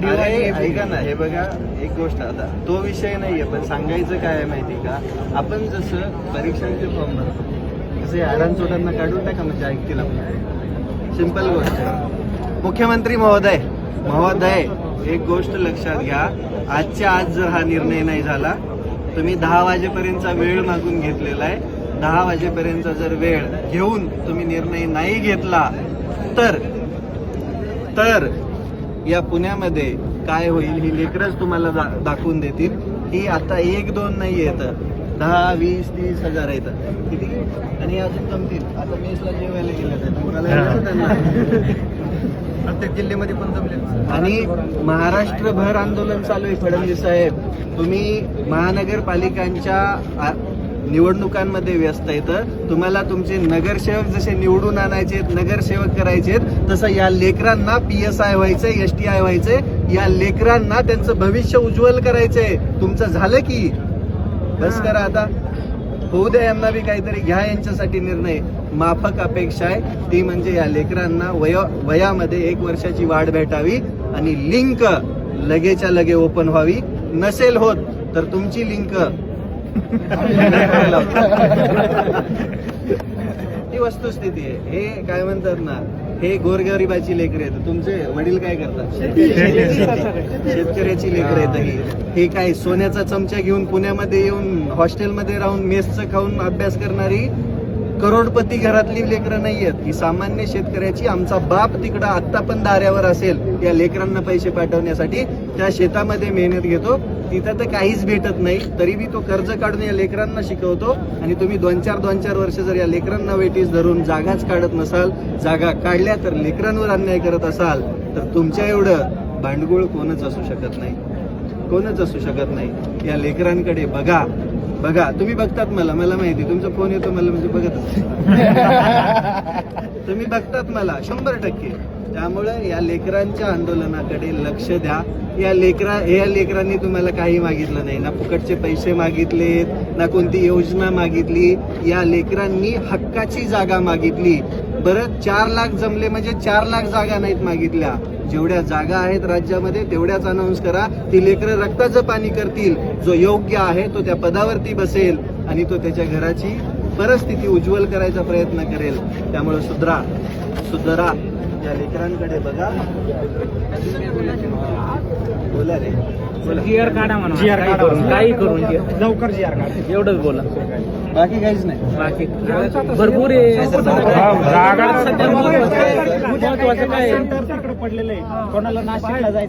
ऐका ना, हे बघा एक गोष्ट, आता तो विषय नाहीये, पण सांगायचं काय आहे माहिती का, आपण जसं परीक्षांचे फॉर्म भरतो तसे अडाणचोटांना काढून टाका, म्हणजे ऐकतील आपण. सिंपल गोष्ट आहे. मुख्यमंत्री महोदय एक गोष्ट लक्षात घ्या, आजच्या आज जर हा निर्णय नाही झाला, तुम्ही 10 वाजेपर्यंतचा वेळ मागून घेतलेला आहे. 10 वाजेपर्यंतचा जर वेळ घेऊन तुम्ही निर्णय नाही घेतला तर या पुण्यामध्ये काय होईल ही लेकरच तुम्हाला दाखवून देतील. ही आता 1-2 नाही येतं, 10, 20, 30 हजार येतं किती, आणि अजून जमतील. आता मेसला जेवायला गेलं त्यांना प्रत्येक जिल्ह्यामध्ये पण जमले. आणि महाराष्ट्रभर आंदोलन चालू आहे. फडणवीस साहेब, तुम्ही महानगरपालिकांच्या निवडणुकांमध्ये व्यस्त येतं. तुम्हाला तुमचे नगरसेवक जसे निवडून आणायचे, नगरसेवक करायचे, तसं या लेकरांना PSI व्हायचंय, STI व्हायचंय. या लेकरांना त्यांचं भविष्य उज्ज्वल करायचंय. तुमचं झालं की बस करा आता, होऊ द्या यांना बी काहीतरी, घ्या यांच्यासाठी निर्णय. माफक अपेक्षा आहे ती म्हणजे या लेकरांना वयामध्ये 1 वर्षाची वाढ भेटावी आणि लिंक लगेच्या लगे ओपन व्हावी. नसेल होत तर तुमची लिंक ही वस्तुस्थिती आहे. हे काय म्हणतात ना, हे गोरगरिबाची लेकरं आहेत. तुमचे वडील काय करतात? शेतकऱ्याची लेकरं आहेत. हे काय सोन्याचा चमचा घेऊन पुण्यामध्ये येऊन हॉस्टेलमध्ये राहून मेसचं खाऊन अभ्यास करणारी करोडपती घरातली लेकरं नाही आहेत. ही सामान्य शेतकऱ्याची. आमचा बाप तिकडं आत्ता पण दाऱ्यावर असेल या लेकरांना पैसे पाठवण्यासाठी, त्या शेतामध्ये मेहनत घेतो. तिथं तर काहीच भेटत नाही, तरी बी तो कर्ज काढून या लेकरांना शिकवतो. आणि तुम्ही 2-4 वर्ष जर या लेकरांना वेटीस धरून जागाच काढत नसाल, जागा काढल्या तर लेकरांवर अन्याय करत असाल, तर तुमच्या एवढं भांडगुळ कोणच असू शकत नाही, कोणच असू शकत नाही. या लेकरांकडे बघा. तुम्ही बघतात, मला माहिती तुमचा फोन येतो मला, म्हणजे बघत तुम्ही बघतात मला 100%. त्यामुळे या लेकरांच्या आंदोलनाकडे लक्ष द्या. या लेकरांनी तुम्हाला काही मागितलं नाही, ना फुकटचे पैसे मागितलेत, ना कोणती योजना मागितली. या लेकरांनी हक्काची जागा मागितली. बरं, 4 लाख जमले म्हणजे 4 लाख जागा नाहीत मागितल्या. जेवढ्या जागा आहेत राज्यामध्ये तेवढ्याच अनाऊन्स करा. ती लेकरं रक्ताचं पाणी करतील. जो योग्य आहे तो त्या पदावरती बसेल आणि तो त्याच्या घराची परिस्थिती उज्ज्वल करायचा प्रयत्न करेल. त्यामुळे सुधरा, या लेकरांकडे बघा. बोला रे, GR काढा म्हणा, काही करून लवकर GR काढा, एवढंच बोला, बाकी काहीच नाही. बाकी भरपूर आहे. महत्वाचं काय पडलेलं आहे, कोणाला नाशिकला जायचं